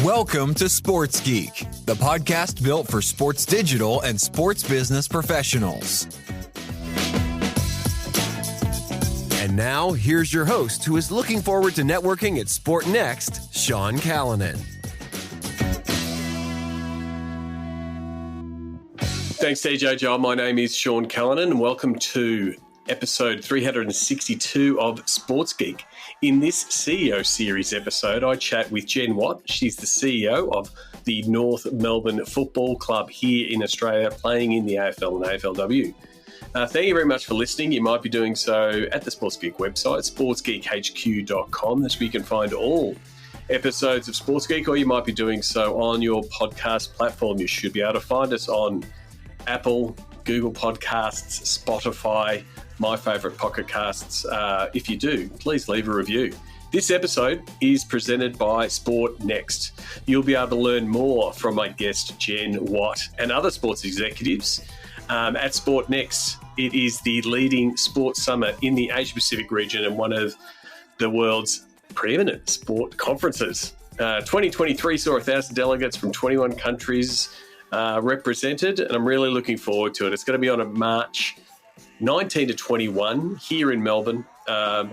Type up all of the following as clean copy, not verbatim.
Welcome to Sports Geek, the podcast built for sports digital and sports business professionals. And now, here's your host who is looking forward to networking at Sport Next, Sean Callanan. Thanks, DJ Joel. My name is Sean Callanan, and welcome to episode 362 of Sports Geek. In this CEO series episode, I chat with Jen Watt. She's the CEO of the North Melbourne Football Club here in Australia, playing in the AFL and AFLW. Thank you very much for listening. You might be doing so at the Sports Geek website, sportsgeekhq.com. That's where you can find all episodes of Sports Geek, or you might be doing so on your podcast platform. You should be able to find us on Apple, Google Podcasts, Spotify, my favourite Pocket Casts. If you do, please leave a review. This episode is presented by Sport Next. You'll be able to learn more from my guest, Jen Watt, and other sports executives at Sport Next. It is the leading sports summit in the Asia-Pacific region and one of the world's preeminent sport conferences. 2023 saw 1,000 delegates from 21 countries represented, and I'm really looking forward to it. It's going to be on March 19 to 21 here in Melbourne,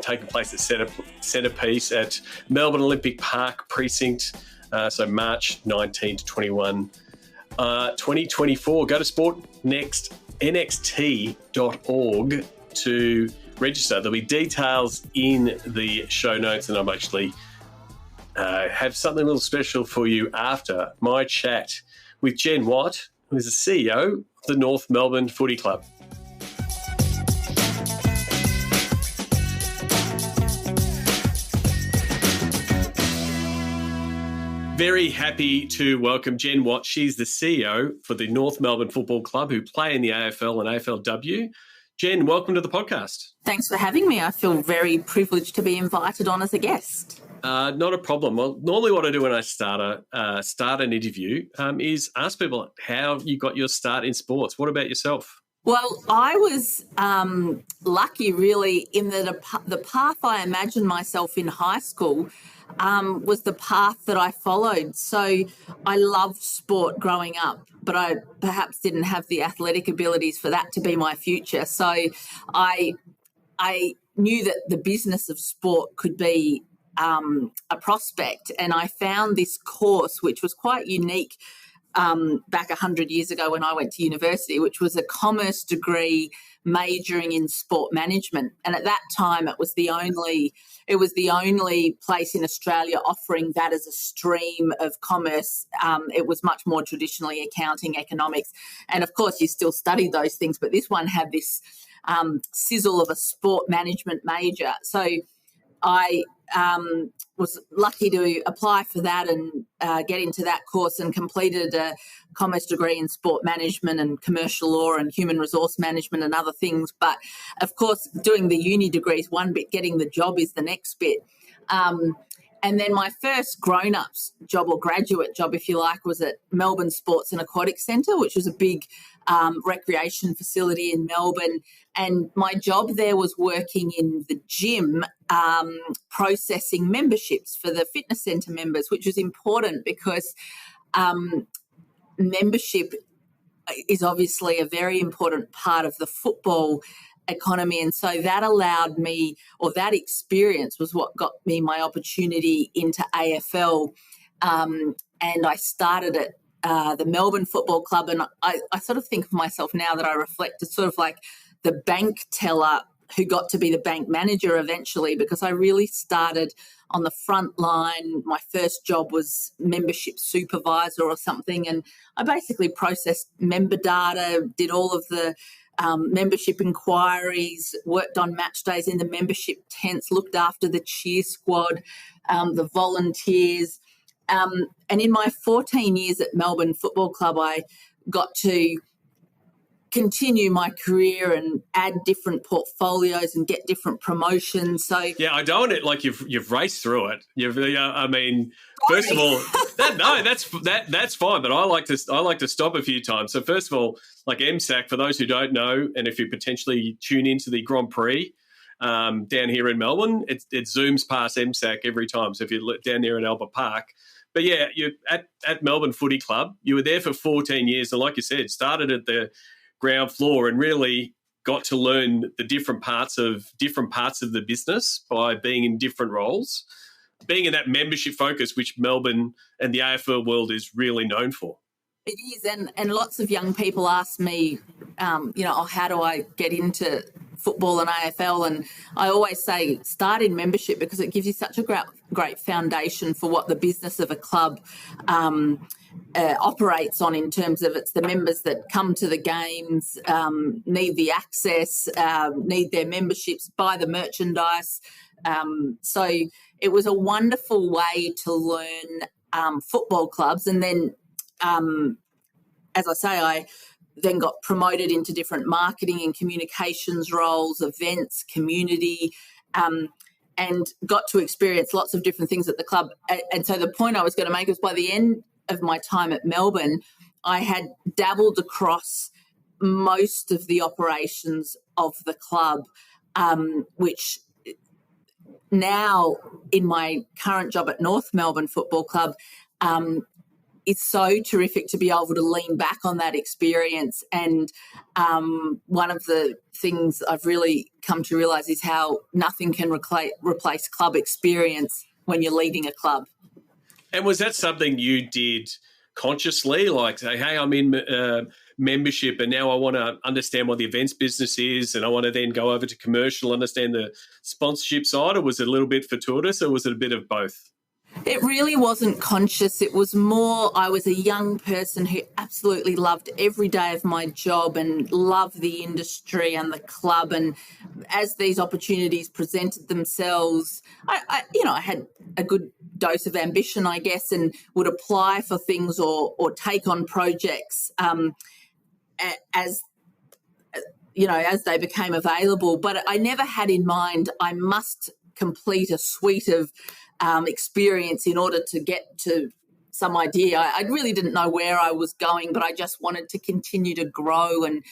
taking place at Centrepiece at Melbourne Olympic Park Precinct. So March 19 to 21, 2024. Go to sportnextnxt.org to register. There'll be details in the show notes, and I'm actually have something a little special for you after my chat with Jen Watt, who is the CEO of the North Melbourne Footy Club. Very happy to welcome Jen Watt. She's the CEO for the North Melbourne Football Club, who play in the AFL and AFLW. Jen, welcome to the podcast. Thanks for having me. I feel very privileged to be invited on as a guest. Not a problem. Well, normally what I do when I start an interview is ask people how you got your start in sports. What about yourself? Well, I was lucky, really, in that the path I imagined myself in high school was the path that I followed. So I loved sport growing up, but I perhaps didn't have the athletic abilities for that to be my future. So I knew that the business of sport could be a prospect, and I found this course, which was quite unique back 100 years ago when I went to university, which was a commerce degree majoring in sport management. And at that time, it was the only place in Australia offering that as a stream of commerce. It was much more traditionally accounting, economics. And of course, you still studied those things, but this one had this sizzle of a sport management major. So I was lucky to apply for that and get into that course, and completed a commerce degree in sport management and commercial law and human resource management and other things. But, of course, doing the uni degree is one bit, getting the job is the next bit. And then my first grown-ups job, or graduate job, if you like, was at Melbourne Sports and Aquatic Centre, which was a big recreation facility in Melbourne. And my job there was working in the gym, processing memberships for the fitness centre members, which was important because membership is obviously a very important part of the football economy. And so that allowed me, or that experience was what got me my opportunity into AFL. And I started at the Melbourne Football Club. And I sort of think of myself now that I reflect as sort of like the bank teller who got to be the bank manager eventually, because I really started on the front line. My first job was membership supervisor or something. And I basically processed member data, did all of the membership inquiries, worked on match days in the membership tents, looked after the cheer squad, the volunteers. And in my 14 years at Melbourne Football Club, I got to continue my career and add different portfolios and get different promotions. So yeah, I don't want it like you've raced through it. I mean, first of all, that's fine. But I like to stop a few times. So first of all, like MSAC, for those who don't know, and if you potentially tune into the Grand Prix down here in Melbourne, it zooms past MSAC every time. So if you're down there at Albert Park, But yeah, you at Melbourne Footy Club, you were there for 14 years, and like you said, started at the ground floor and really got to learn the different parts of the business by being in different roles, being in that membership focus, which Melbourne and the AFL world is really known for. It is, and lots of young people ask me, how do I get into football and AFL? And I always say start in membership, because it gives you such a great foundation for what the business of a club operates on, in terms of it's the members that come to the games, need the access, need their memberships, buy the merchandise. So it was a wonderful way to learn football clubs. And then, as I say, I then got promoted into different marketing and communications roles, events, community, and got to experience lots of different things at the club. And so the point I was going to make was, by the end of my time at Melbourne, I had dabbled across most of the operations of the club, which now in my current job at North Melbourne Football Club, it's so terrific to be able to lean back on that experience. And one of the things I've really come to realise is how nothing can replace club experience when you're leading a club. And was that something you did consciously, like say, hey, I'm in membership and now I want to understand what the events business is, and I want to then go over to commercial, understand the sponsorship side? Or was it a little bit fortuitous, or was it a bit of both? It really wasn't conscious. It was more, I was a young person who absolutely loved every day of my job and loved the industry and the club. And as these opportunities presented themselves, I had a good dose of ambition, I guess, and would apply for things or take on projects as they became available. But I never had in mind I must complete a suite of experience in order to get to some idea. I really didn't know where I was going, but I just wanted to continue to grow. And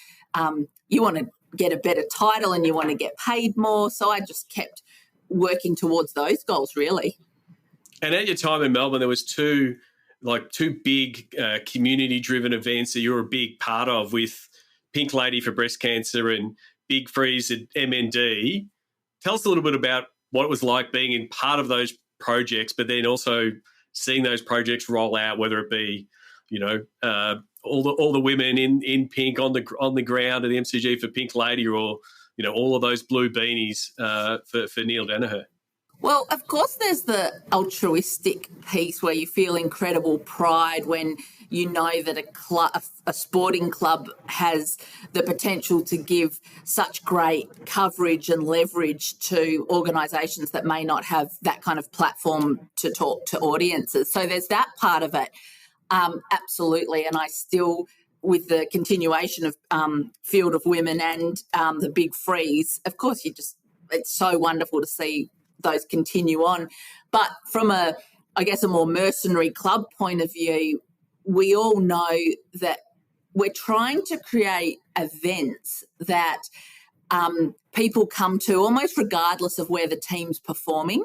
you want to get a better title and you want to get paid more. So I just kept working towards those goals, really. And at your time in Melbourne, there was two big community-driven events that you were a big part of, with Pink Lady for breast cancer and Big Freeze at MND. Tell us a little bit about what it was like being in part of those projects, but then also seeing those projects roll out, whether it be, all the women in pink on the ground at the MCG for Pink Lady, or all of those blue beanies for Neil Danaher. Well, of course, there's the altruistic piece where you feel incredible pride when you know that a sporting club has the potential to give such great coverage and leverage to organisations that may not have that kind of platform to talk to audiences. So there's that part of it, absolutely. And I still, with the continuation of Field of Women and the Big Freeze, of course, it's so wonderful to see those continue on. But from a more mercenary club point of view, we all know that we're trying to create events that people come to almost regardless of where the team's performing.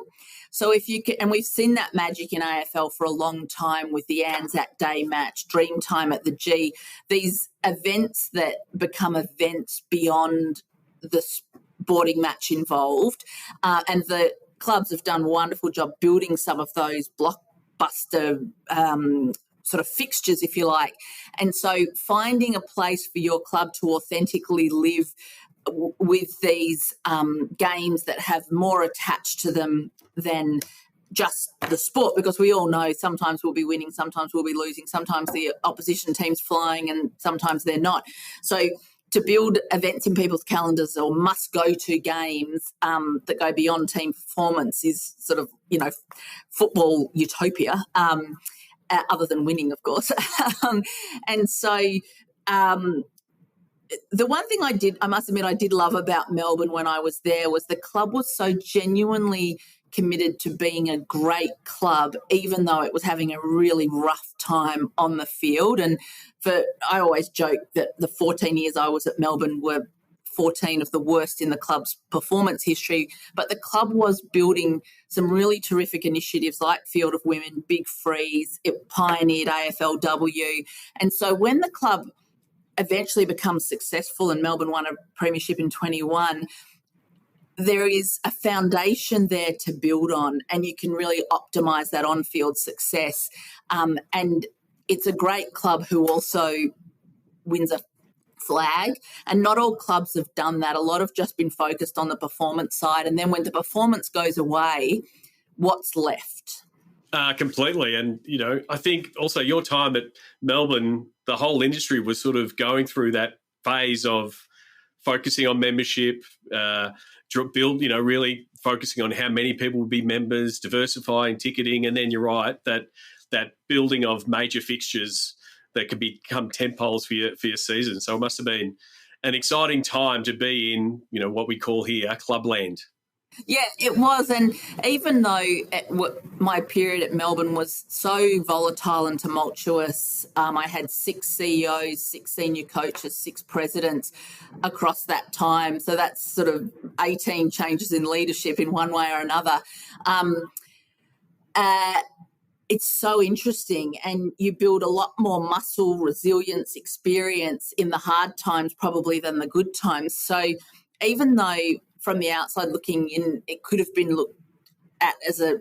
So if you can, and we've seen that magic in AFL for a long time with the Anzac Day match, Dreamtime at the G, these events that become events beyond the sporting match involved, and the clubs have done a wonderful job building some of those blockbuster sort of fixtures, if you like. And so finding a place for your club to authentically live with these games that have more attached to them than just the sport, because we all know sometimes we'll be winning, sometimes we'll be losing, sometimes the opposition team's flying and sometimes they're not. So to build events in people's calendars or must-go-to games that go beyond team performance is sort of, football utopia, other than winning, of course. And so the one thing I must admit I did love about Melbourne when I was there was the club was so genuinely committed to being a great club, even though it was having a really rough time on the field. And I always joke that the 14 years I was at Melbourne were 14 of the worst in the club's performance history. But the club was building some really terrific initiatives like Field of Women, Big Freeze. It pioneered AFLW. And so when the club eventually becomes successful and Melbourne won a premiership in 21, there is a foundation there to build on, and you can really optimise that on-field success. And it's a great club who also wins a flag, and not all clubs have done that. A lot have just been focused on the performance side, and then when the performance goes away, what's left? Completely. And, I think also your time at Melbourne, the whole industry was sort of going through that phase of focusing on membership, really focusing on how many people would be members, diversifying ticketing, and then you're right, that building of major fixtures that could become tentpoles for your season. So it must have been an exciting time to be in, what we call here Clubland. Yeah, it was. And even though my period at Melbourne was so volatile and tumultuous, I had 6 CEOs, 6 senior coaches, 6 presidents across that time. So that's sort of 18 changes in leadership in one way or another. It's so interesting, and you build a lot more muscle, resilience, experience in the hard times probably than the good times. So even though from the outside looking in, it could have been looked at as a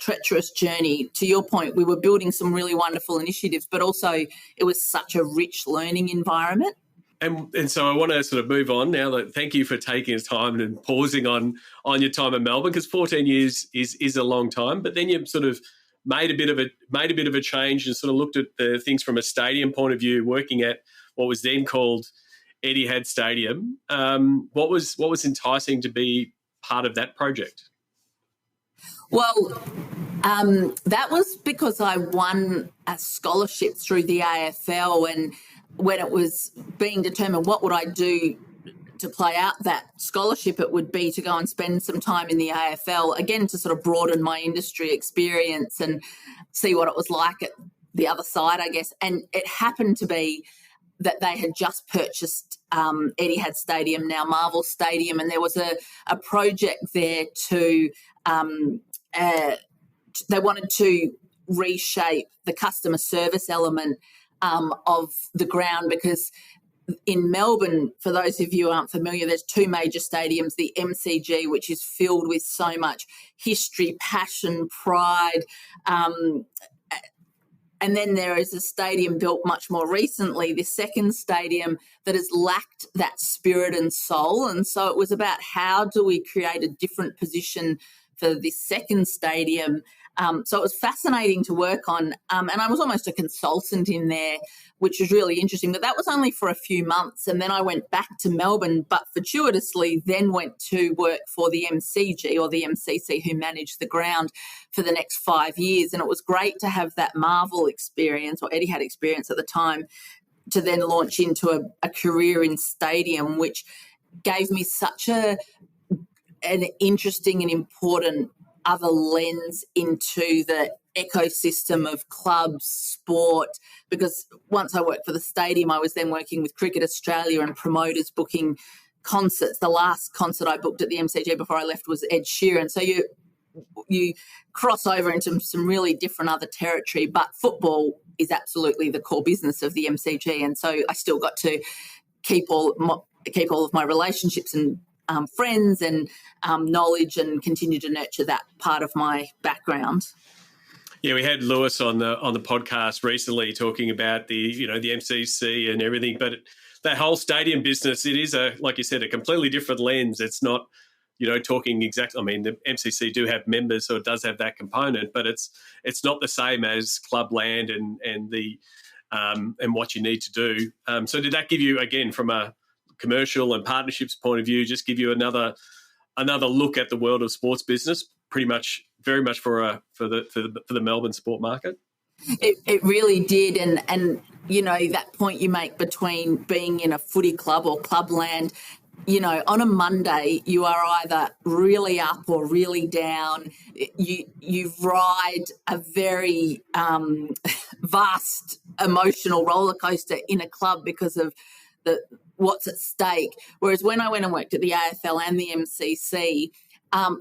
treacherous journey. To your point, we were building some really wonderful initiatives, but also it was such a rich learning environment. And so I want to sort of move on now. Thank you for taking the time and pausing on your time in Melbourne, because 14 years is a long time. But then you sort of made a bit of a change and sort of looked at the things from a stadium point of view, working at what was then called Etihad Stadium. What was enticing to be part of that project? Well, that was because I won a scholarship through the AFL, and when it was being determined what would I do to play out that scholarship, it would be to go and spend some time in the AFL, again, to sort of broaden my industry experience and see what it was like at the other side, I guess. And it happened to be that they had just purchased Etihad Stadium, now Marvel Stadium, and there was a project there to they wanted to reshape the customer service element of the ground, because in Melbourne, for those of you who aren't familiar, there's 2 major stadiums, the MCG, which is filled with so much history, passion, pride, and then there is a stadium built much more recently, the second stadium, that has lacked that spirit and soul. And so it was about how do we create a different position for this second stadium. So it was fascinating to work on. And I was almost a consultant in there, which was really interesting. But that was only for a few months. And then I went back to Melbourne, but fortuitously then went to work for the MCG or the MCC, who managed the ground for the next 5 years. And it was great to have that Marvel experience, or Etihad experience at the time, to then launch into a career in stadium, which gave me such an interesting and important other lens into the ecosystem of clubs, sport, because once I worked for the stadium, I was then working with Cricket Australia and promoters booking concerts. The last concert I booked at the MCG before I left was Ed Sheeran. So you cross over into some really different other territory, but football is absolutely the core business of the MCG, and so I still got to keep all of my relationships and friends and knowledge, and continue to nurture that part of my background. Yeah, we had Lewis on the podcast recently talking about the MCC and everything, but that whole stadium business, it is like you said, a completely different lens. It's not talking exactly. I mean, the MCC do have members, so it does have that component, but it's not the same as Clubland and the and what you need to do. So did that give you, again, from a commercial and partnerships point of view, just give you another look at the world of sports business, pretty much, very much for the Melbourne sport market? It really did, and that point you make between being in a footy club or Clubland, on a Monday you are either really up or really down. You ride a very vast emotional roller coaster in a club because of what's at stake. Whereas when I went and worked at the AFL and the MCC,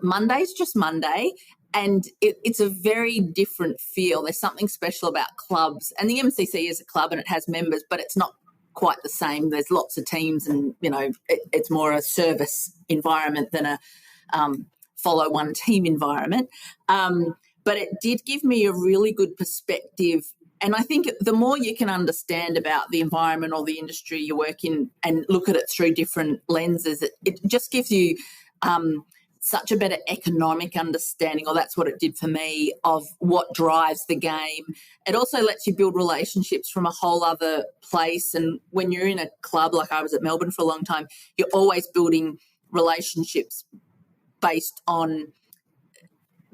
Monday's just Monday. And it's a very different feel. There's something special about clubs. And the MCC is a club and it has members, but it's not quite the same. There's lots of teams and, it's more a service environment than a follow one team environment. But it did give me a really good perspective. And I think the more you can understand about the environment or the industry you work in and look at it through different lenses, it just gives you such a better economic understanding, or that's what it did for me, of what drives the game. It also lets you build relationships from a whole other place. And when you're in a club, like I was at Melbourne for a long time, you're always building relationships based on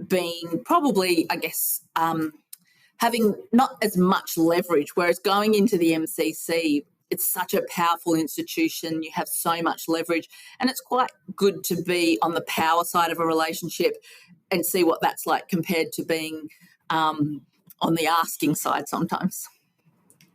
being probably, I guess, having not as much leverage, whereas going into the MCC, it's such a powerful institution. You have so much leverage, and it's quite good to be on the power side of a relationship and see what that's like compared to being on the asking side sometimes.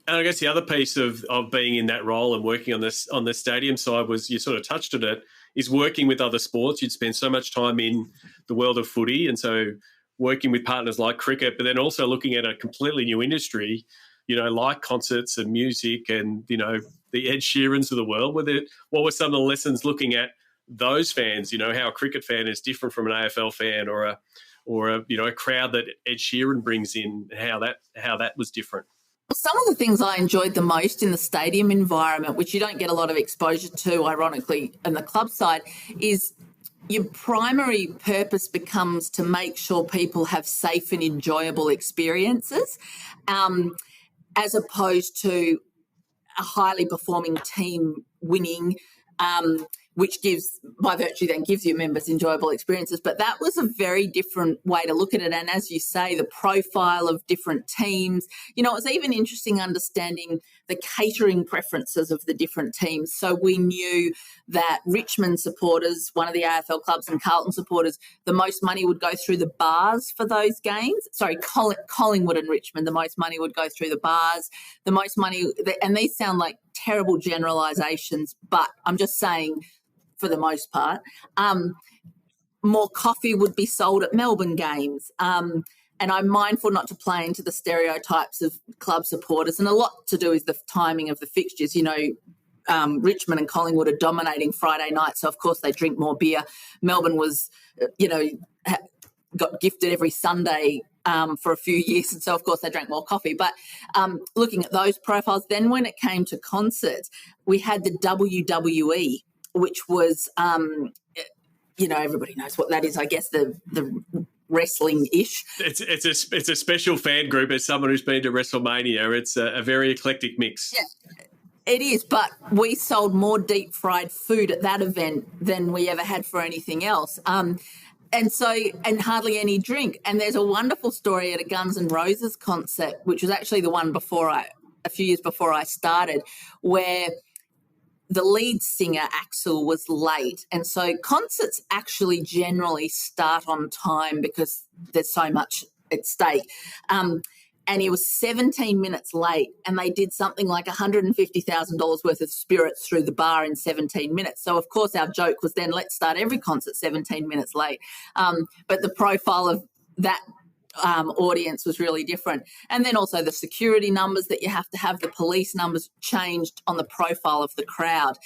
And I guess the other piece of being in that role and working on the stadium side was, you sort of touched on it, is working with other sports. You'd spend so much time in the world of footy, and so working with partners like cricket, but then also looking at a completely new industry, like concerts and music and, the Ed Sheerans of the world. What were some of the lessons looking at those fans, how a cricket fan is different from an AFL fan or a crowd that Ed Sheeran brings in, how that was different? Some of the things I enjoyed the most in the stadium environment, which you don't get a lot of exposure to, ironically, in the club side, is your primary purpose becomes to make sure people have safe and enjoyable experiences, as opposed to a highly performing team winning, which by virtue then gives your members enjoyable experiences. But that was a very different way to look at it. And as you say, the profile of different teams, it was even interesting understanding the catering preferences of the different teams. So we knew that Richmond supporters, one of the AFL clubs, and Carlton supporters, the most money would go through the bars for those games. Sorry, Collingwood and Richmond, the most money would go through the bars. The most money, and these sound like terrible generalisations, but I'm just saying, for the most part, more coffee would be sold at Melbourne games. And I'm mindful not to play into the stereotypes of club supporters, and a lot to do is the timing of the fixtures. Richmond and Collingwood are dominating Friday night, so of course they drink more beer. Melbourne was, got gifted every Sunday for a few years, and so of course they drank more coffee. But looking at those profiles, then when it came to concerts, we had the WWE, which was, everybody knows what that is, I guess, the wrestling-ish. It's a special fan group. As someone who's been to WrestleMania, it's a very eclectic mix. Yeah, it is, but we sold more deep-fried food at that event than we ever had for anything else. And hardly any drink. And there's a wonderful story at a Guns N' Roses concert, which was actually the one a few years before I started, where the lead singer, Axl, was late. And so concerts actually generally start on time because there's so much at stake. And he was 17 minutes late, and they did something like $150,000 worth of spirits through the bar in 17 minutes. So, of course, our joke was then, let's start every concert 17 minutes late. But the profile of that audience was really different. And then also the security numbers that you have to have, the police numbers changed on the profile of the crowd.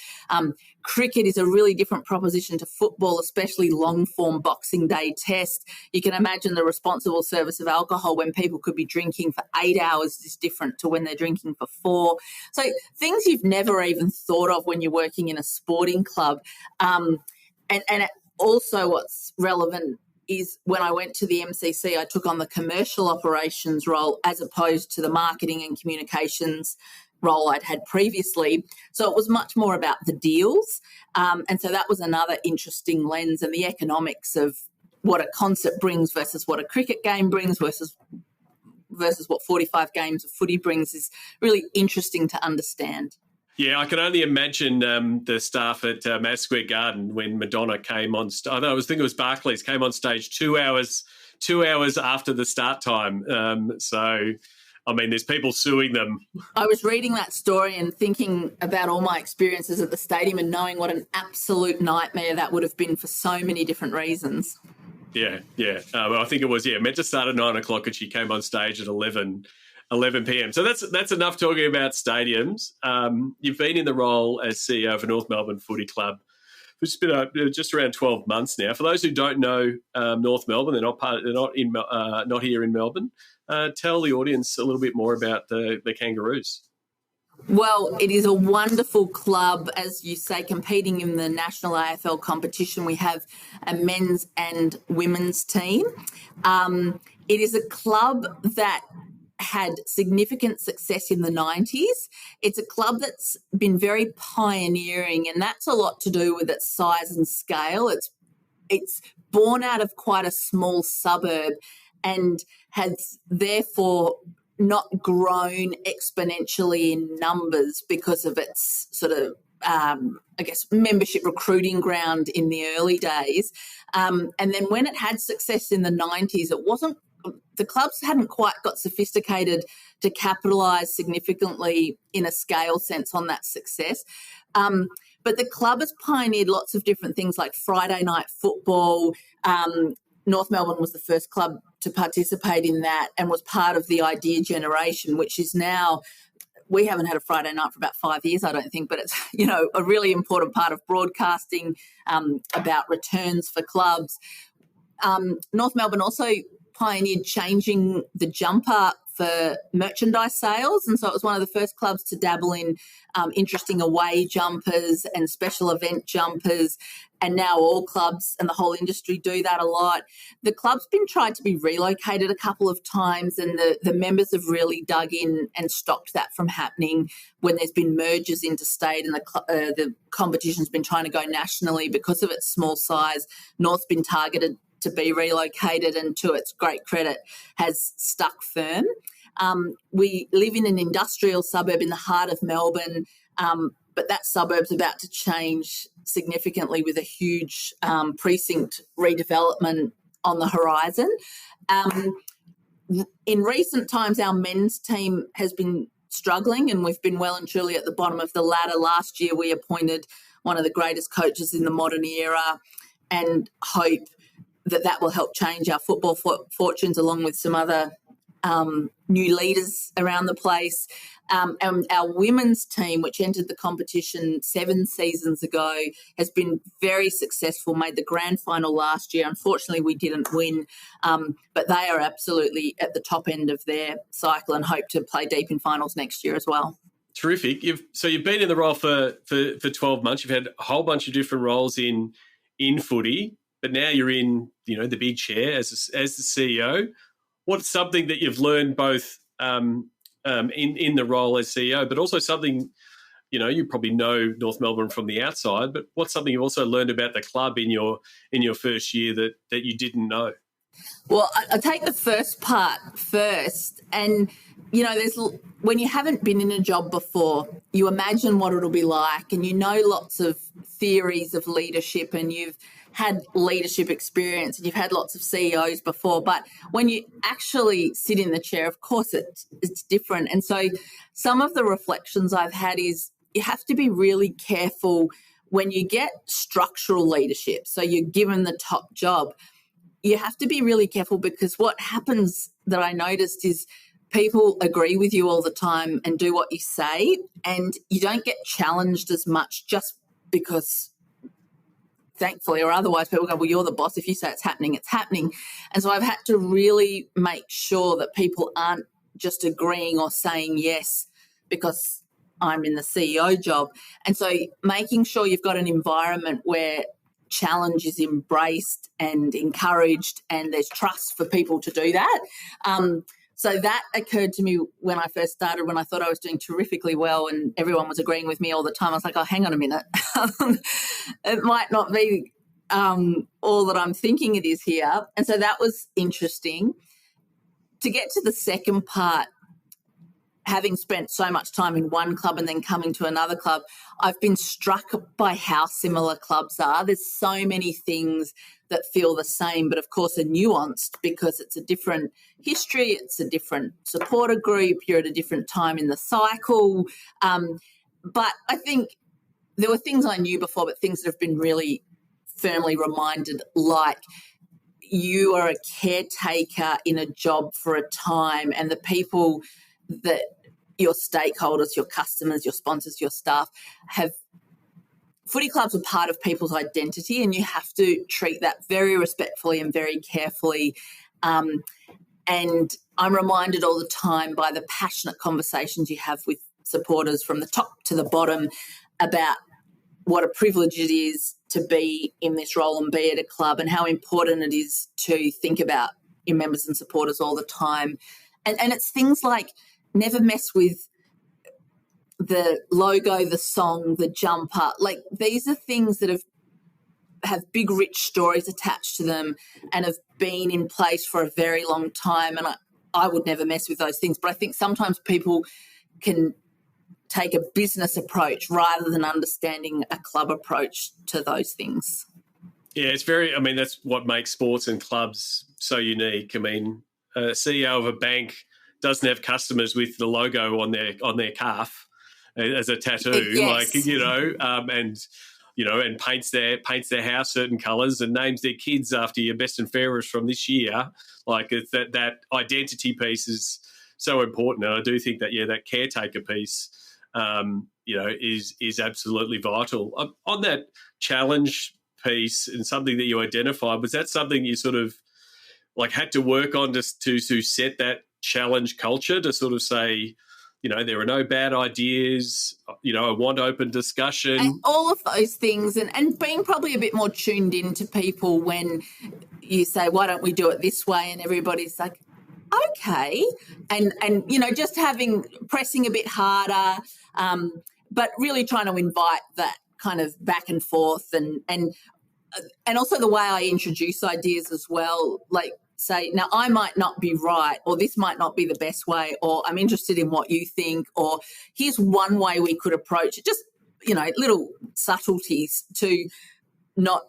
Cricket is a really different proposition to football, especially long-form Boxing Day test. You can imagine the responsible service of alcohol when people could be drinking for 8 hours is different to when they're drinking for 4. So things you've never even thought of when you're working in a sporting club. And also what's relevant is when I went to the MCC, I took on the commercial operations role as opposed to the marketing and communications role I'd had previously. So it was much more about the deals. And so that was another interesting lens, and the economics of what a concert brings versus what a cricket game brings versus what 45 games of footy brings is really interesting to understand. Yeah, I can only imagine the staff at Madison Square Garden when Madonna came on. I think it was Barclays came on stage 2 hours after the start time. So I mean, there's people suing them. I was reading that story and thinking about all my experiences at the stadium and knowing what an absolute nightmare that would have been for so many different reasons. Yeah. I think it was, meant to start at 9 o'clock and she came on stage at 11 p.m. So that's enough talking about stadiums. You've been in the role as CEO of North Melbourne Footy Club for just around 12 months now. For those who don't know North Melbourne, not here in Melbourne. Tell the audience a little bit more about the Kangaroos. Well, it is a wonderful club, as you say, competing in the National AFL competition. We have a men's and women's team. It is a club that had significant success in the 90s. It's a club that's been very pioneering, and that's a lot to do with its size and scale. It's born out of quite a small suburb and has therefore not grown exponentially in numbers because of its sort of, membership recruiting ground in the early days. And then when it had success in the 90s, the clubs hadn't quite got sophisticated to capitalise significantly in a scale sense on that success. But the club has pioneered lots of different things like Friday night football. North Melbourne was the first club to participate in that and was part of the idea generation, which is now, we haven't had a Friday night for about 5 years, I don't think, but it's, a really important part of broadcasting about returns for clubs. North Melbourne also pioneered changing the jumper for merchandise sales, and so it was one of the first clubs to dabble in interesting away jumpers and special event jumpers, and now all clubs and the whole industry do that a lot. The club's been tried to be relocated a couple of times, and the members have really dug in and stopped that from happening when there's been mergers interstate, and the competition's been trying to go nationally because of its small size. North's been targeted to be relocated, and to its great credit has stuck firm. We live in an industrial suburb in the heart of Melbourne, but that suburb's about to change significantly with a huge precinct redevelopment on the horizon. In recent times, our men's team has been struggling, and we've been well and truly at the bottom of the ladder. Last year, we appointed one of the greatest coaches in the modern era, and hope that will help change our football fortunes, along with some other new leaders around the place. And our women's team, which entered the competition 7 seasons ago, has been very successful, made the grand final last year. Unfortunately, we didn't win, but they are absolutely at the top end of their cycle and hope to play deep in finals next year as well. Terrific. You've been in the role for 12 months. You've had a whole bunch of different roles in footy, but now you're in the big chair as the CEO. What's something that you've learned both in the role as CEO, but also something, you probably know North Melbourne from the outside, but what's something you've also learned about the club in your first year that you didn't know? Well, I'll take the first part first. And, when you haven't been in a job before, you imagine what it'll be like, and lots of theories of leadership, and you've had leadership experience and you've had lots of CEOs before. But when you actually sit in the chair, of course, it's different. And so some of the reflections I've had is you have to be really careful when you get structural leadership. So you're given the top job. You have to be really careful, because what happens that I noticed is people agree with you all the time and do what you say, and you don't get challenged as much just because, thankfully or otherwise, people go, well, you're the boss. If you say it's happening, it's happening. And so I've had to really make sure that people aren't just agreeing or saying yes because I'm in the CEO job. And so making sure you've got an environment where challenge is embraced and encouraged, and there's trust for people to do that. So that occurred to me when I first started, when I thought I was doing terrifically well and everyone was agreeing with me all the time. I was like, oh, hang on a minute. It might not be all that I'm thinking it is here. And so that was interesting. To get to the second part, having spent so much time in one club and then coming to another club, I've been struck by how similar clubs are. There's so many things that feel the same, but of course are nuanced because it's a different history, it's a different supporter group, you're at a different time in the cycle. But I think there were things I knew before, but things that have been really firmly reminded, like you are a caretaker in a job for a time, and the people that your stakeholders, your customers, your sponsors, your staff footy clubs are part of people's identity, and you have to treat that very respectfully and very carefully. And I'm reminded all the time by the passionate conversations you have with supporters from the top to the bottom about what a privilege it is to be in this role and be at a club, and how important it is to think about your members and supporters all the time. And it's things like never mess with the logo, the song, the jumper. Like, these are things that have big, rich stories attached to them and have been in place for a very long time. And I would never mess with those things. But I think sometimes people can take a business approach rather than understanding a club approach to those things. Yeah, that's what makes sports and clubs so unique. I mean, a CEO of a bank doesn't have customers with the logo on their calf as a tattoo, Yes. and paints their house certain colours and names their kids after your best and fairest from this year. Like, it's that identity piece is so important, and I do think that that caretaker piece, is absolutely vital. On that challenge piece and something that you identified, was that something you sort of like had to work on just to set that challenge culture, to sort of say, there are no bad ideas, I want open discussion. And all of those things, and being probably a bit more tuned into people when you say, why don't we do it this way? And everybody's like, okay. And just pressing a bit harder, but really trying to invite that kind of back and forth, and also the way I introduce ideas as well, like, say, now I might not be right, or this might not be the best way, or I'm interested in what you think, or here's one way we could approach it. Just, little subtleties to not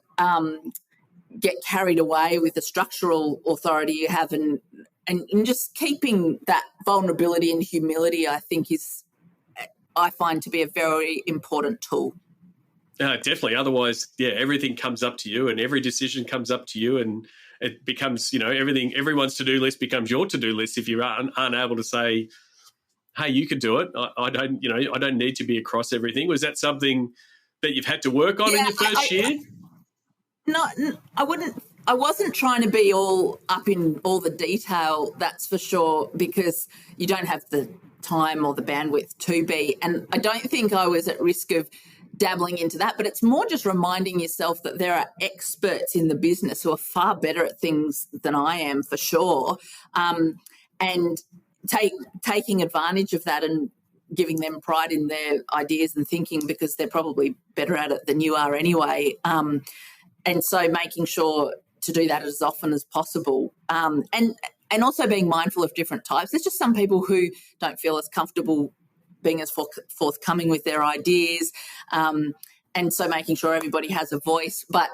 get carried away with the structural authority you have, and just keeping that vulnerability and humility, I find to be a very important tool. Definitely. Otherwise, everything comes up to you, and every decision comes up to you, and it becomes, everyone's to-do list becomes your to-do list if you aren't able to say, hey, you can do it. I don't need to be across everything. Was that something that you've had to work on in your first year? No, I wasn't trying to be all up in all the detail, that's for sure, because you don't have the time or the bandwidth to be. And I don't think I was at risk of dabbling into that, but it's more just reminding yourself that there are experts in the business who are far better at things than I am, for sure, and taking advantage of that and giving them pride in their ideas and thinking, because they're probably better at it than you are anyway. And so making sure to do that as often as possible, and also being mindful of different types. There's just some people who don't feel as comfortable being as forthcoming with their ideas, and so making sure everybody has a voice. But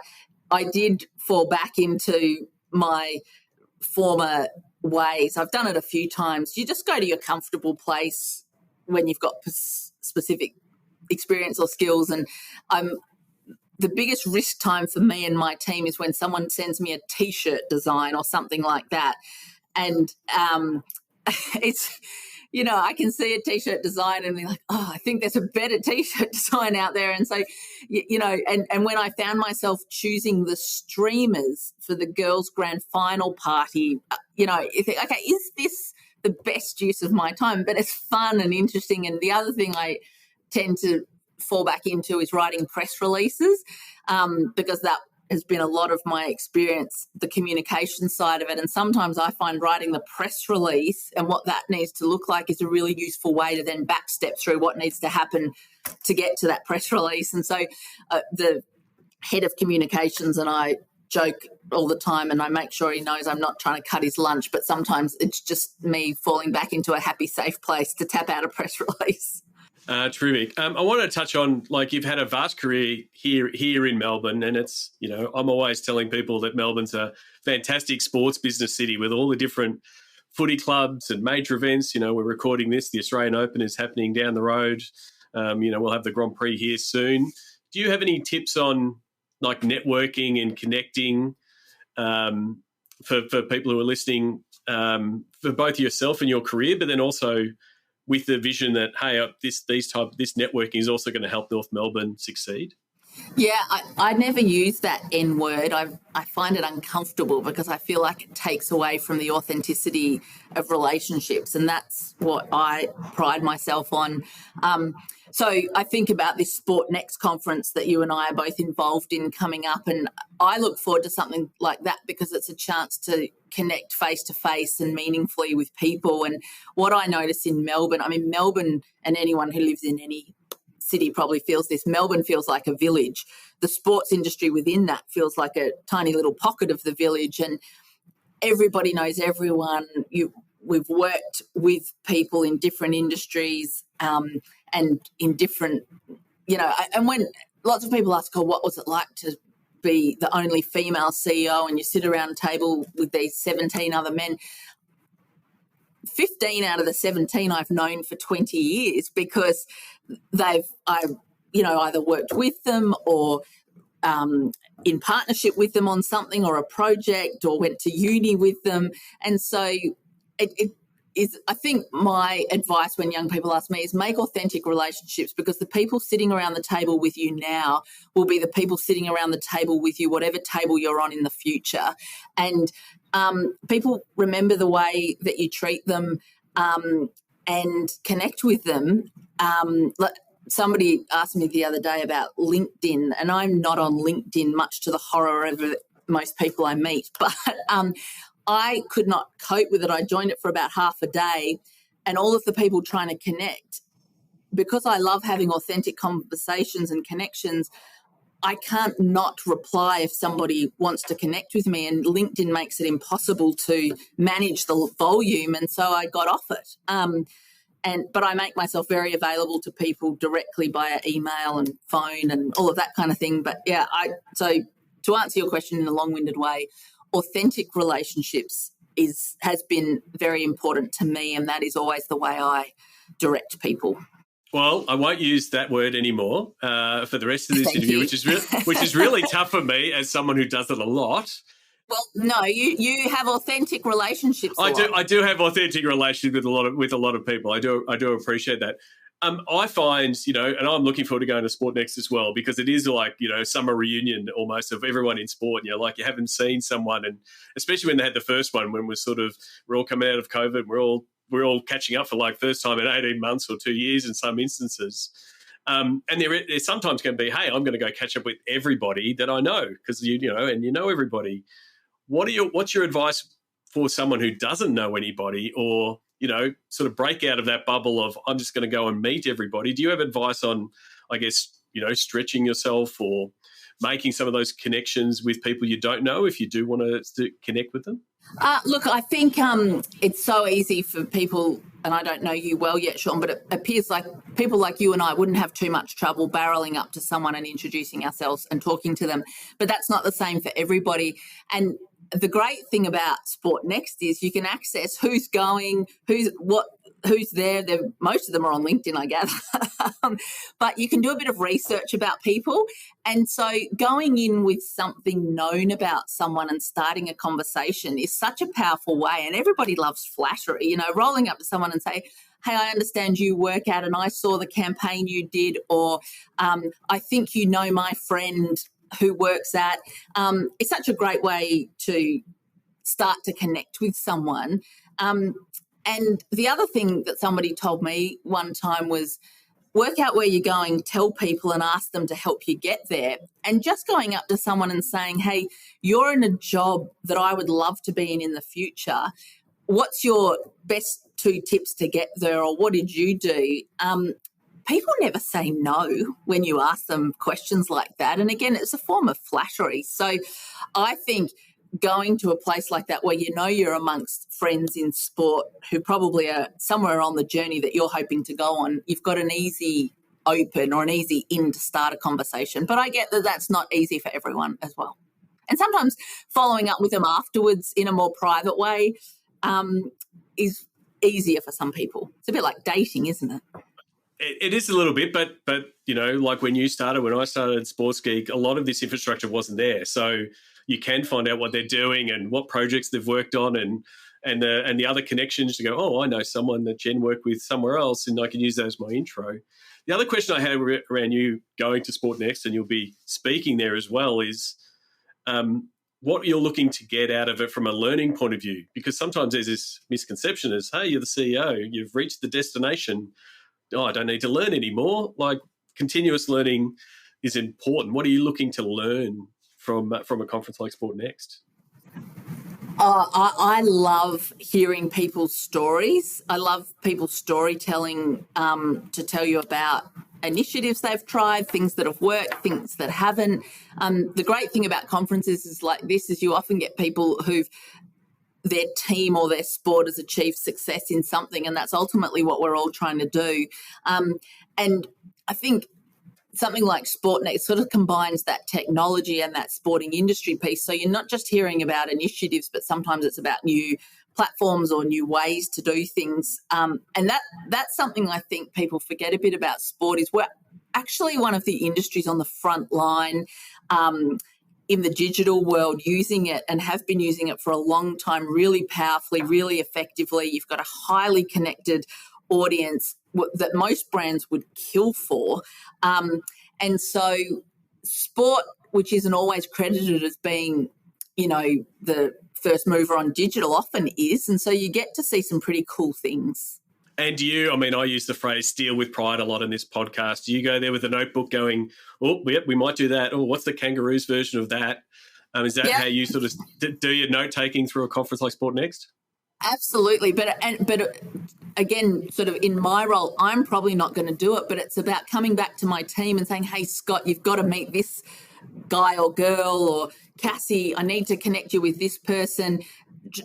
I did fall back into my former ways. I've done it a few times. You just go to your comfortable place when you've got specific experience or skills, and the biggest risk time for me and my team is when someone sends me a T-shirt design or something like that, and it's, I can see a T-shirt design and be like, oh, I think there's a better T-shirt design out there. And so, and when I found myself choosing the streamers for the girls' grand final party, you think, okay, is this the best use of my time? But it's fun and interesting. And the other thing I tend to fall back into is writing press releases, because that has been a lot of my experience, the communication side of it. And sometimes I find writing the press release and what that needs to look like is a really useful way to then backstep through what needs to happen to get to that press release. And so the head of communications and I joke all the time, and I make sure he knows I'm not trying to cut his lunch, but sometimes it's just me falling back into a happy, safe place to tap out a press release. Terrific. I want to touch on, like, you've had a vast career here in Melbourne, and it's, I'm always telling people that Melbourne's a fantastic sports business city with all the different footy clubs and major events. We're recording this. The Australian Open is happening down the road. We'll have the Grand Prix here soon. Do you have any tips on, like, networking and connecting for people who are listening, for both yourself and your career, but then also with the vision that, hey, this networking is also going to help North Melbourne succeed? Yeah, I never use that N word. I find it uncomfortable because I feel like it takes away from the authenticity of relationships, and that's what I pride myself on. So I think about this Sport Next conference that you and I are both involved in coming up, and I look forward to something like that because it's a chance to connect face-to-face and meaningfully with people. And what I notice in Melbourne, Melbourne, and anyone who lives in any city probably feels this, Melbourne feels like a village. The sports industry within that feels like a tiny little pocket of the village, and everybody knows everyone. We've worked with people in different industries and in different, and when lots of people ask, what was it like to be the only female CEO, and you sit around a table with these 17 other men, 15 out of the 17 I've known for 20 years because I've either worked with them or in partnership with them on something or a project, or went to uni with them. And so it is, I think my advice when young people ask me is make authentic relationships, because the people sitting around the table with you now will be the people sitting around the table with you, whatever table you're on in the future. And people remember the way that you treat them and connect with them. Somebody asked me the other day about LinkedIn, and I'm not on LinkedIn, much to the horror of most people I meet, but I could not cope with it. I joined it for about half a day, and all of the people trying to connect, because I love having authentic conversations and connections, I can't not reply if somebody wants to connect with me, and LinkedIn makes it impossible to manage the volume, and so I got off it. But I make myself very available to people directly via email and phone and all of that kind of thing. But yeah, so to answer your question in a long-winded way, authentic relationships has been very important to me, and that is always the way I direct people. Well, I won't use that word anymore for the rest of this interview, which is really tough for me as someone who does it a lot. Well, no, you have authentic relationships. I do have authentic relationships with a lot of people. I do appreciate that. I find, and I'm looking forward to going to Sport Next as well, because it is like, summer reunion almost of everyone in sport. Like you haven't seen someone, and especially when they had the first one, when we're all coming out of COVID, we're all catching up for like first time in 18 months or 2 years in some instances. And there sometimes going to be, hey, I'm going to go catch up with everybody that I know, because you know everybody. What's your advice for someone who doesn't know anybody, or sort of break out of that bubble of I'm just going to go and meet everybody? Do you have advice on, I guess, stretching yourself or making some of those connections with people you don't know if you do want to connect with them? Look, I think it's so easy for people, and I don't know you well yet, Sean, but it appears like people like you and I wouldn't have too much trouble barreling up to someone and introducing ourselves and talking to them. But that's not the same for everybody. And the great thing about Sport Next is you can access who's going, who's there. Most of them are on LinkedIn, I gather. But you can do a bit of research about people. And so going in with something known about someone and starting a conversation is such a powerful way. And everybody loves flattery, rolling up to someone and say, hey, I understand you work out and I saw the campaign you did, or I think you know my friend who works at. It's such a great way to start to connect with someone. And the other thing that somebody told me one time was work out where you're going, tell people and ask them to help you get there. And just going up to someone and saying, hey, you're in a job that I would love to be in the future. What's your best 2 tips to get there, or what did you do? people never say no when you ask them questions like that. And again, it's a form of flattery. So I think going to a place like that where you know you're amongst friends in sport who probably are somewhere on the journey that you're hoping to go on, you've got an easy open or an easy in to start a conversation. But I get that that's not easy for everyone as well. And sometimes following up with them afterwards in a more private way is easier for some people. It's a bit like dating, isn't it? It is a little bit, but you know, like when I started Sports Geek, a lot of this infrastructure wasn't there. So you can find out what they're doing and what projects they've worked on and the other connections to go, oh, I know someone that Jen worked with somewhere else and I can use that as my intro. The other question I had around you going to Sport Next, and you'll be speaking there as well, is what you're looking to get out of it from a learning point of view. Because sometimes there's this misconception as, hey, you're the CEO, you've reached the destination. Oh, I don't need to learn anymore. Like, continuous learning is important. What are you looking to learn from a conference like Sport Next? I love hearing people's stories. I love people's storytelling to tell you about initiatives they've tried, things that have worked, things that haven't. The great thing about conferences is like this is you often get people who've their team or their sport has achieved success in something, and that's ultimately what we're all trying to do. And I think something like SportNet sort of combines that technology and that sporting industry piece. So you're not just hearing about initiatives, but sometimes it's about new platforms or new ways to do things. And that's something I think people forget a bit about sport is we're actually one of the industries on the front line in the digital world using it and have been using it for a long time, really powerfully, really effectively. You've got a highly connected audience that most brands would kill for. And so sport, which isn't always credited as being, you know, the first mover on digital, often is. And so you get to see some pretty cool things. And do you, I mean, I use the phrase steal with pride a lot in this podcast. Do you go there with a notebook going, oh, yep, we might do that. Oh, what's the Kangaroos version of that? Is that how you sort of do your note-taking through a conference like Sport Next? Absolutely. But again, sort of in my role, I'm probably not going to do it, but it's about coming back to my team and saying, hey, Scott, you've got to meet this guy or girl, or Cassie, I need to connect you with this person,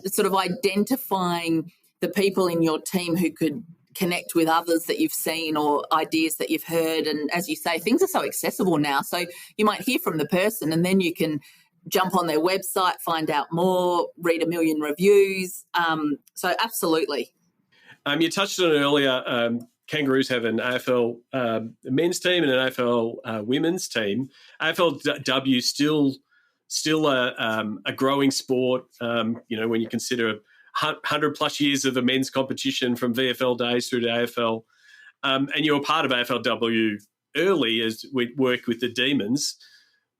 sort of identifying the people in your team who could connect with others that you've seen or ideas that you've heard. And as you say, things are so accessible now. So you might hear from the person and then you can jump on their website, find out more, read a million reviews. So absolutely. You touched on it earlier. Kangaroos have an AFL men's team and an AFL women's team. AFLW still a growing sport. You know, when you consider 100 plus years of a men's competition from VFL days through to AFL, and you were part of AFLW early as we worked with the Demons.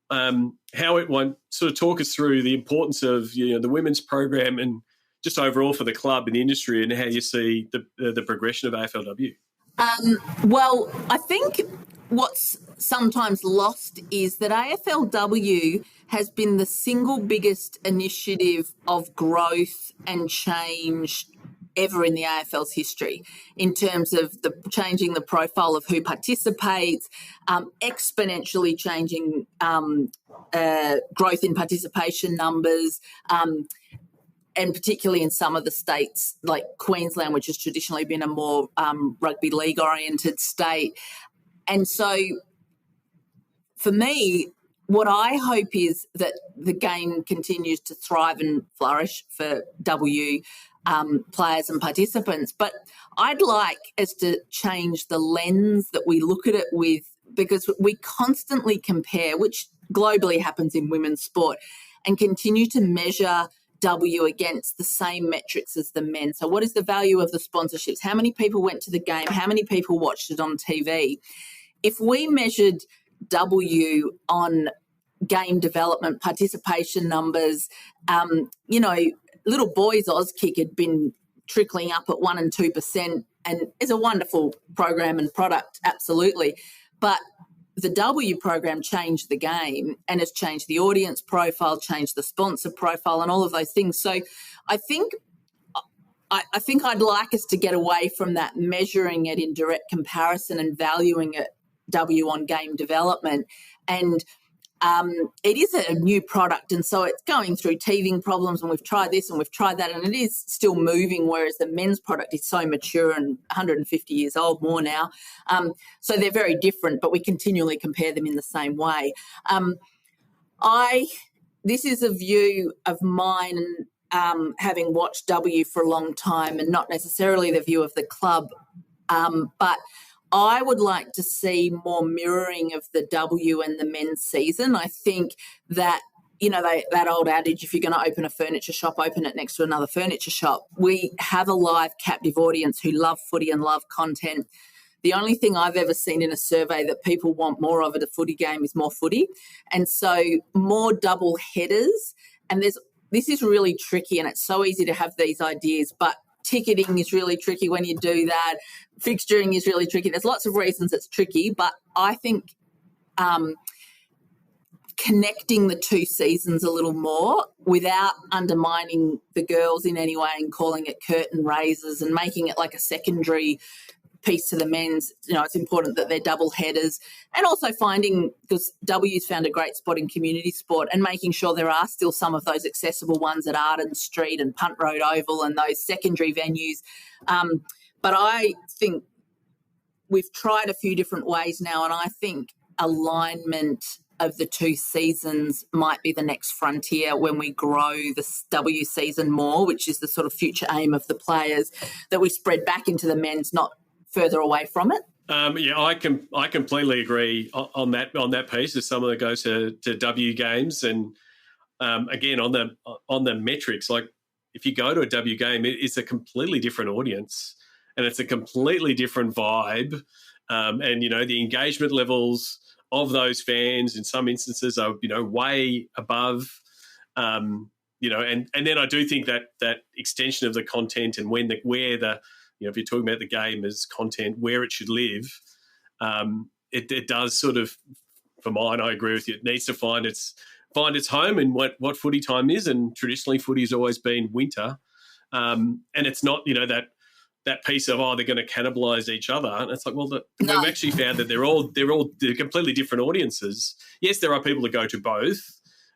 How it won't sort of talk us through the importance of the women's program and just overall for the club and the industry, and how you see the progression of AFLW. Well, I think what's sometimes lost is that AFLW has been the single biggest initiative of growth and change ever in the AFL's history in terms of the changing the profile of who participates, exponentially changing growth in participation numbers, and particularly in some of the states like Queensland, which has traditionally been a more rugby league-oriented state. And so for me, what I hope is that the game continues to thrive and flourish for W players and participants. But I'd like us to change the lens that we look at it with, because we constantly compare, which globally happens in women's sport, and continue to measure W against the same metrics as the men. So what is the value of the sponsorships? How many people went to the game? How many people watched it on TV? If we measured W on game development, participation numbers, little boys Auskick had been trickling up at 1% and 2% and is a wonderful program and product, absolutely. But the W program changed the game and has changed the audience profile, changed the sponsor profile and all of those things. So I think I think I'd like us to get away from that measuring it in direct comparison and valuing it W on game development. And it is a new product, and so it's going through teething problems, and we've tried this and we've tried that, and it is still moving, whereas the men's product is so mature and 150 years old more now. So they're very different, but we continually compare them in the same way. This is a view of mine, having watched W for a long time, and not necessarily the view of the club, but I would like to see more mirroring of the W and the men's season. I think that, that old adage, if you're going to open a furniture shop, open it next to another furniture shop. We have a live captive audience who love footy and love content. The only thing I've ever seen in a survey that people want more of at a footy game is more footy. And so more double headers. And this is really tricky, and it's so easy to have these ideas, but ticketing is really tricky when you do that. Fixturing is really tricky. There's lots of reasons it's tricky, but I think connecting the two seasons a little more without undermining the girls in any way and calling it curtain raisers and making it like a secondary piece to the men's. It's important that they're double headers, and also finding, because W's found a great spot in community sport, and making sure there are still some of those accessible ones at Arden Street and Punt Road Oval and those secondary venues. But I think we've tried a few different ways now, and I think alignment of the two seasons might be the next frontier when we grow the W season more, which is the sort of future aim of the players, that we spread back into the men's, not further away from it. I completely agree on that piece. As someone that goes to W games, and again on the metrics, like if you go to a W game, it's a completely different audience and it's a completely different vibe, and the engagement levels of those fans in some instances are way above. And then I do think that extension of the content and where the if you're talking about the game as content, where it should live, it does sort of, for mine, I agree with you, it needs to find its home in what footy time is, and traditionally footy has always been winter, and it's not that piece of they're going to cannibalise each other, and it's like, well, we've actually found that they're completely different audiences. Yes, there are people that go to both,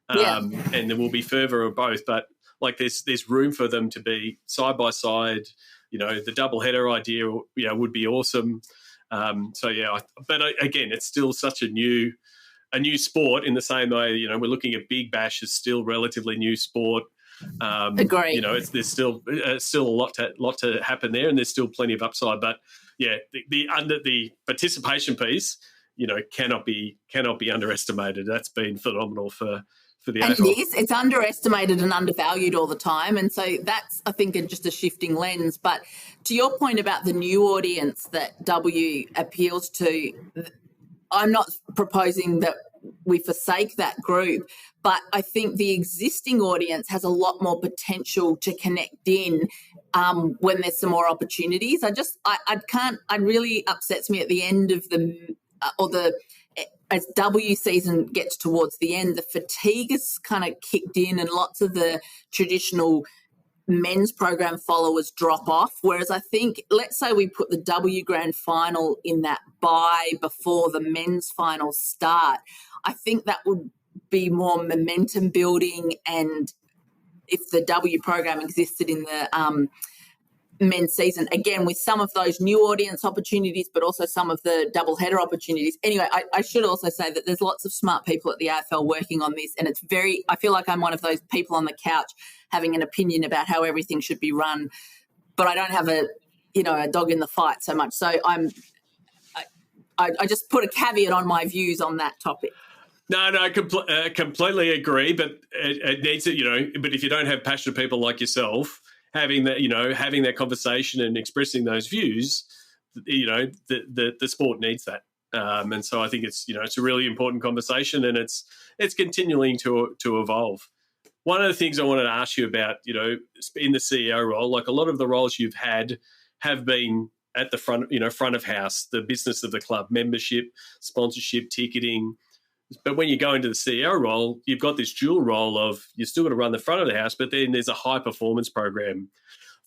and there will be fervour of both, but like there's room for them to be side by side. The double header idea, would be awesome. But again, it's still such a new sport in the same way. We're looking at Big Bash as still relatively new sport. Agree. There's still a lot to happen there, and there's still plenty of upside. But the participation piece, cannot be underestimated. That's been phenomenal for the and AFL. It is. It's underestimated and undervalued all the time. And so that's, I think, just a shifting lens. But to your point about the new audience that W appeals to, I'm not proposing that we forsake that group, but I think the existing audience has a lot more potential to connect in when there's some more opportunities. It really upsets me at the end of as W season gets towards the end, the fatigue has kind of kicked in, and lots of the traditional men's program followers drop off. Whereas I think, let's say we put the W grand final in that bye before the men's finals start, I think that would be more momentum building. And if the W program existed in the men's season, again, with some of those new audience opportunities, but also some of the double header opportunities. Anyway, I should also say that there's lots of smart people at the AFL working on this, and I feel like I'm one of those people on the couch having an opinion about how everything should be run, but I don't have a dog in the fight so much. So I just put a caveat on my views on that topic. No, completely agree, but it needs to, but if you don't have passionate people like yourself having that conversation and expressing those views, the sport needs that. And so I think it's a really important conversation, and it's continuing to evolve. One of the things I wanted to ask you about, in the CEO role, like a lot of the roles you've had have been at the front of house, the business of the club, membership, sponsorship, ticketing. But when you go into the CEO role, you've got this dual role of you're still got to run the front of the house, but then there's a high performance program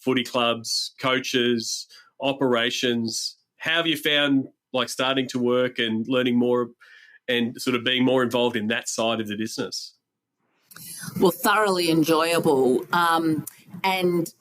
footy clubs, coaches, operations. How have you found like starting to work and learning more and sort of being more involved in that side of the business? Well, thoroughly enjoyable. And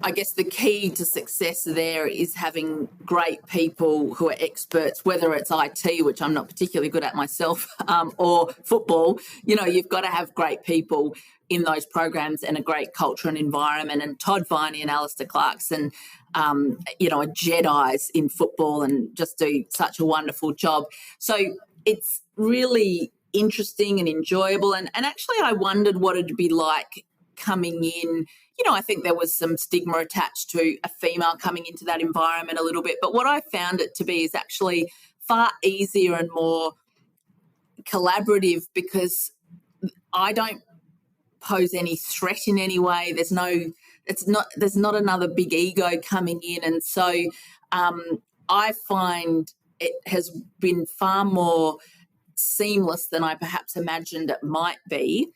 I guess the key to success there is having great people who are experts, whether it's IT, which I'm not particularly good at myself, or football. You've got to have great people in those programs and a great culture and environment. And Todd Viney and Alistair Clarkson, are Jedis in football and just do such a wonderful job. So it's really interesting and enjoyable. And actually, I wondered what it'd be like coming in. I think there was some stigma attached to a female coming into that environment a little bit. But what I found it to be is actually far easier and more collaborative, because I don't pose any threat in any way. There's not another big ego coming in. And so I find it has been far more seamless than I perhaps imagined it might be.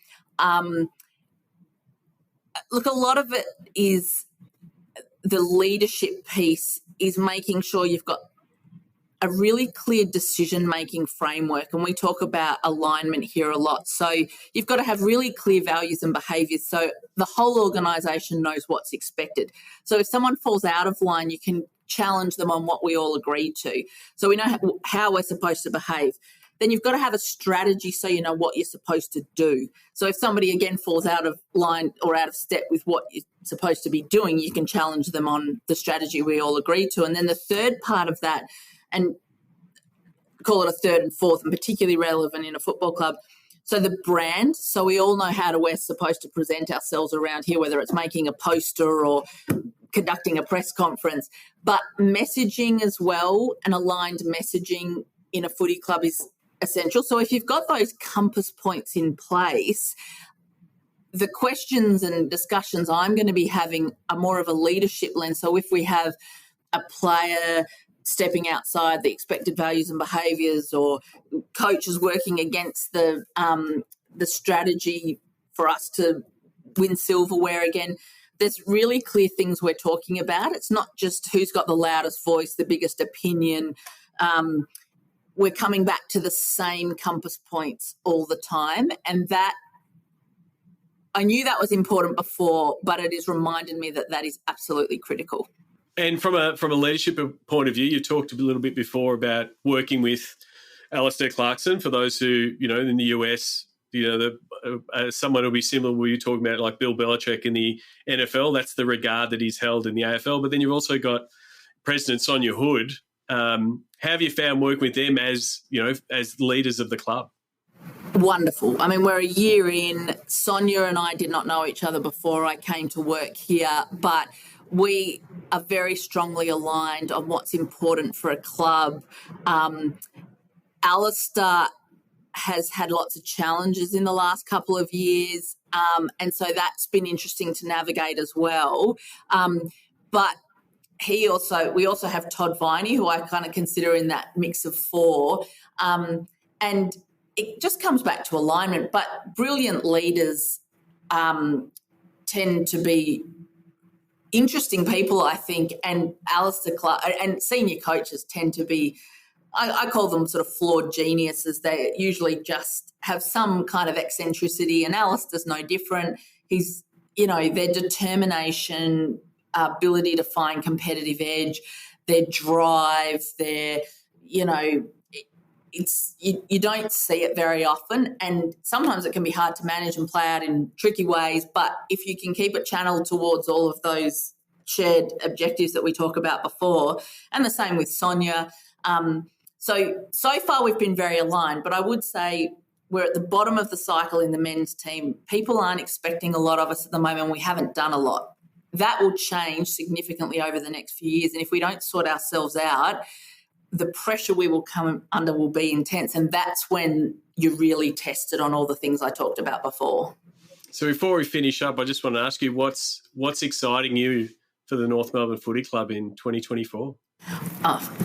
Look, a lot of it is the leadership piece is making sure you've got a really clear decision-making framework, and we talk about alignment here a lot. So you've got to have really clear values and behaviours so the whole organisation knows what's expected. So if someone falls out of line, you can challenge them on what we all agreed to. So we know how we're supposed to behave. Then you've got to have a strategy so you know what you're supposed to do. So if somebody, again, falls out of line or out of step with what you're supposed to be doing, you can challenge them on the strategy we all agreed to. And then the third part of that, and call it a third and fourth, and particularly relevant in a football club, so the brand. So we all know how we're supposed to present ourselves around here, whether it's making a poster or conducting a press conference. But messaging as well, and aligned messaging in a footy club is essential. So if you've got those compass points in place, the questions and discussions I'm going to be having are more of a leadership lens. So if we have a player stepping outside the expected values and behaviours, or coaches working against the strategy for us to win silverware again, there's really clear things we're talking about. It's not just who's got the loudest voice, the biggest opinion. We're coming back to the same compass points all the time. And that, I knew that was important before, but it has reminded me that that is absolutely critical. And from a leadership point of view, you talked a little bit before about working with Alistair Clarkson. For those who, in the US, someone will be similar where you're talking about, like Bill Belichick in the NFL. That's the regard that he's held in the AFL. But then you've also got President Sonia Hood. How have you found working with them as leaders of the club? Wonderful. I mean, we're a year in. Sonia and I did not know each other before I came to work here, but we are very strongly aligned on what's important for a club. Alistair has had lots of challenges in the last couple of years, and so that's been interesting to navigate as well. But we also have Todd Viney, who I kind of consider in that mix of four, and it just comes back to alignment. But brilliant leaders tend to be interesting people, I think, and Alistair Clark and senior coaches tend to be, I call them sort of flawed geniuses. They usually just have some kind of eccentricity, and Alistair's no different. He's, their determination, ability to find competitive edge, their drive, their, you don't see it very often, and sometimes it can be hard to manage and play out in tricky ways. But if you can keep it channeled towards all of those shared objectives that we talked about before, and the same with Sonia. So far we've been very aligned, but I would say we're at the bottom of the cycle in the men's team. People aren't expecting a lot of us at the moment. We haven't done a lot. That will change significantly over the next few years, and if we don't sort ourselves out, the pressure we will come under will be intense, and that's when you're really tested on all the things I talked about before. So before we finish up, I just want to ask you what's exciting you for the North Melbourne Footy Club in 2024?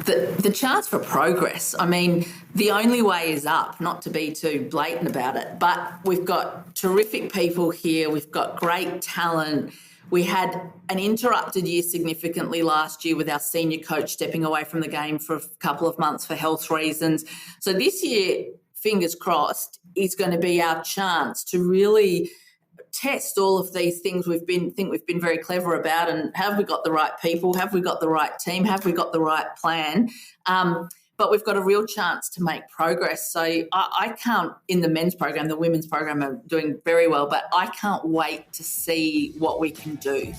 The chance for progress. I mean, the only way is up, not to be too blatant about it, but we've got terrific people here. We've got great talent. We had an interrupted year significantly last year with our senior coach stepping away from the game for a couple of months for health reasons. So this year, fingers crossed, is going to be our chance to really test all of these things we've been very clever about, and have we got the right people, have we got the right team, have we got the right plan, but we've got a real chance to make progress. So I can't, in the men's program, the women's program are doing very well, but I can't wait to see what we can do.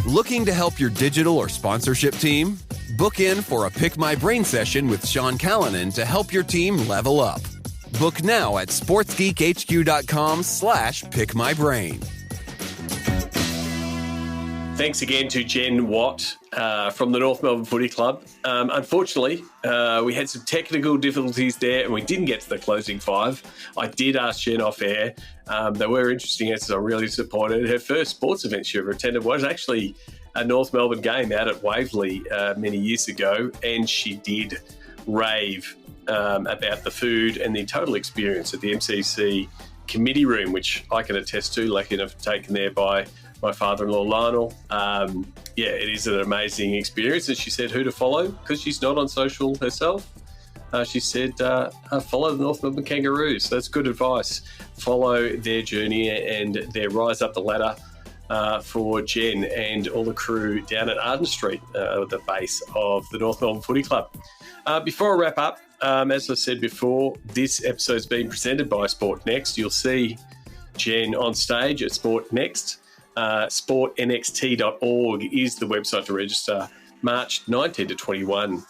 Looking to help your digital or sponsorship team? Book in for a Pick My Brain session with Sean Callanan to help your team level up. Book now at sportsgeekhq.com/pickmybrain. Thanks again to Jen Watt from the North Melbourne Footy Club. Unfortunately, we had some technical difficulties there and we didn't get to the closing five. I did ask Jen off air. They were interesting answers. I'm really disappointed. Her first sports event she ever attended was actually a North Melbourne game out at Waverley many years ago, and she did rave about the food and the total experience at the MCC committee room, which I can attest to, lucky enough to taken there by my father-in-law Lionel. It is an amazing experience. And she said who to follow, because she's not on social herself. She said follow the North Melbourne Kangaroos. So that's good advice. Follow their journey and their rise up the ladder for Jen and all the crew down at Arden Street, the base of the North Melbourne Footy Club. Before I wrap up, as I said before, this episode's been presented by Sport Next. You'll see Jen on stage at Sport Next. sportnxt.org is the website to register. March 19 to 21,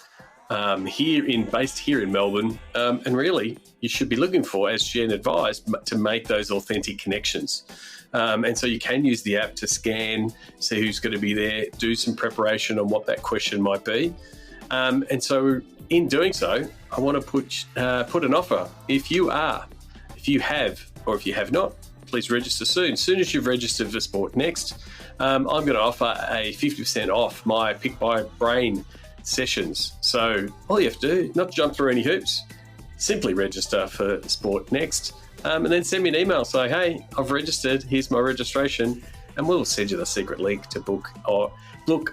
based here in Melbourne. And really, you should be looking for, as Jen advised, to make those authentic connections. And so you can use the app to scan, see who's going to be there, do some preparation on what that question might be. And so in doing so, I want to put an offer. If you have, or if you have not, please register soon. As soon as you've registered for Sport Next, I'm going to offer a 50% off my Pick My Brain sessions. So all you have to do, not jump through any hoops, simply register for Sport Next, and then send me an email saying, hey, I've registered, here's my registration, and we'll send you the secret link to book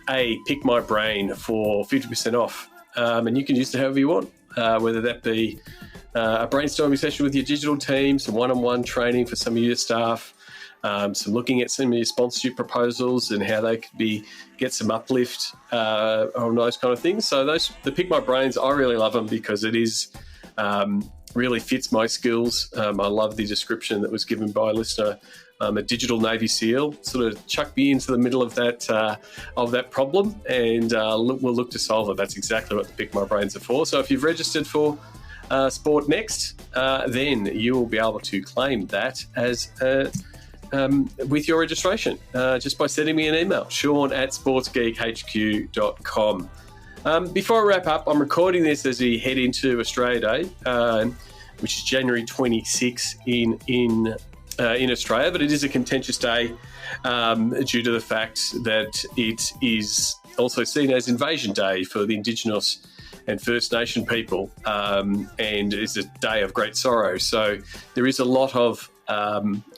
a Pick My Brain for 50% off. And you can use it however you want, whether that be a brainstorming session with your digital team, some one-on-one training for some of your staff, some looking at some of your sponsorship proposals and how they could get some uplift on those kind of things. So the Pick My Brains, I really love them because it is really fits my skills. I love the description that was given by a listener. A digital Navy SEAL, sort of chuck me into the middle of that problem, and we'll look to solve it. That's exactly what the Pick My Brains are for. So if you've registered for Sport Next, then you will be able to claim that as with your registration, just by sending me an email, sean@sportsgeekhq.com. Before I wrap up, I'm recording this as we head into Australia Day, which is January 26 in Australia, but it is a contentious day due to the fact that it is also seen as Invasion Day for the Indigenous and First Nation people, and is a day of great sorrow. So there is a lot of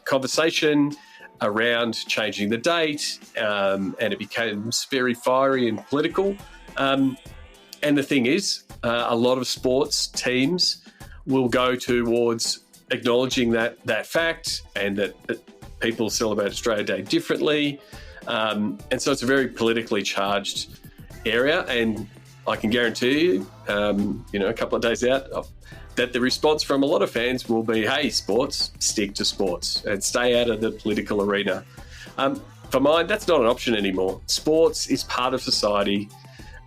conversation around changing the date, and it becomes very fiery and political. And the thing is, a lot of sports teams will go towards acknowledging that fact, and that people celebrate Australia Day differently. And so it's a very politically charged area, and I can guarantee you, a couple of days out, that the response from a lot of fans will be, hey, sports, stick to sports and stay out of the political arena. For mine, that's not an option anymore. Sports is part of society,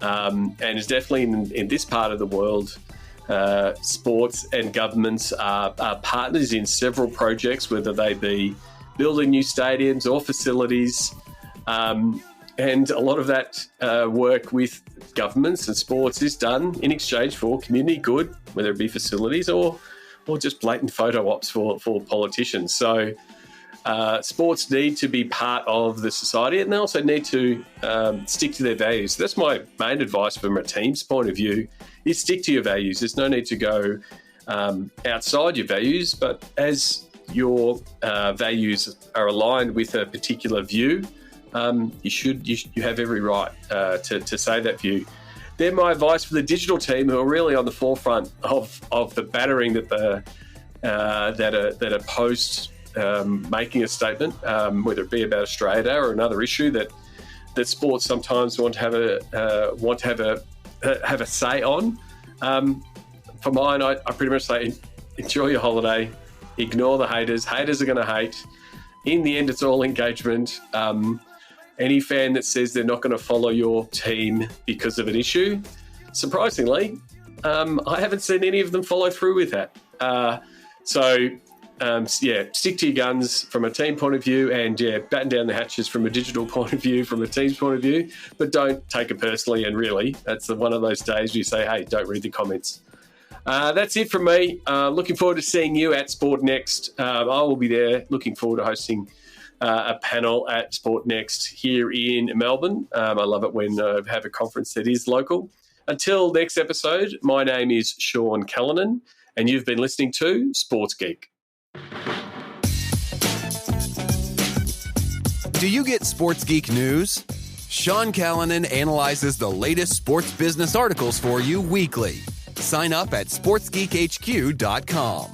and is definitely in this part of the world. Sports and governments are partners in several projects, whether they be building new stadiums or facilities. And a lot of that work with governments and sports is done in exchange for community good, whether it be facilities or just blatant photo ops for politicians. So sports need to be part of the society, and they also need to stick to their values. That's my main advice from a team's point of view, is stick to your values. There's no need to go outside your values, but as your values are aligned with a particular view, you have every right to say that view. They're my advice for the digital team, who are really on the forefront of the battering that a post making a statement, whether it be about Australia or another issue that sports sometimes want to have a say on. For mine, I pretty much say enjoy your holiday, ignore the haters. Haters are going to hate. In the end, it's all engagement. Any fan that says they're not going to follow your team because of an issue, surprisingly, I haven't seen any of them follow through with that. Stick to your guns from a team point of view, and batten down the hatches from a digital point of view, from a team's point of view, but don't take it personally. And really, that's one of those days where you say, hey, don't read the comments. That's it from me. Looking forward to seeing you at Sport Next. I will be there. Looking forward to hosting a panel at Sport Next here in Melbourne. I love it when I have a conference that is local. Until next episode, my name is Sean Callanan, and you've been listening to Sports Geek. Do you get Sports Geek news? Sean Callanan analyzes the latest sports business articles for you weekly. Sign up at sportsgeekhq.com.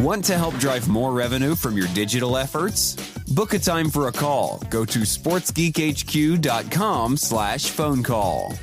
Want to help drive more revenue from your digital efforts? Book a time for a call. Go to sportsgeekhq.com/phone call.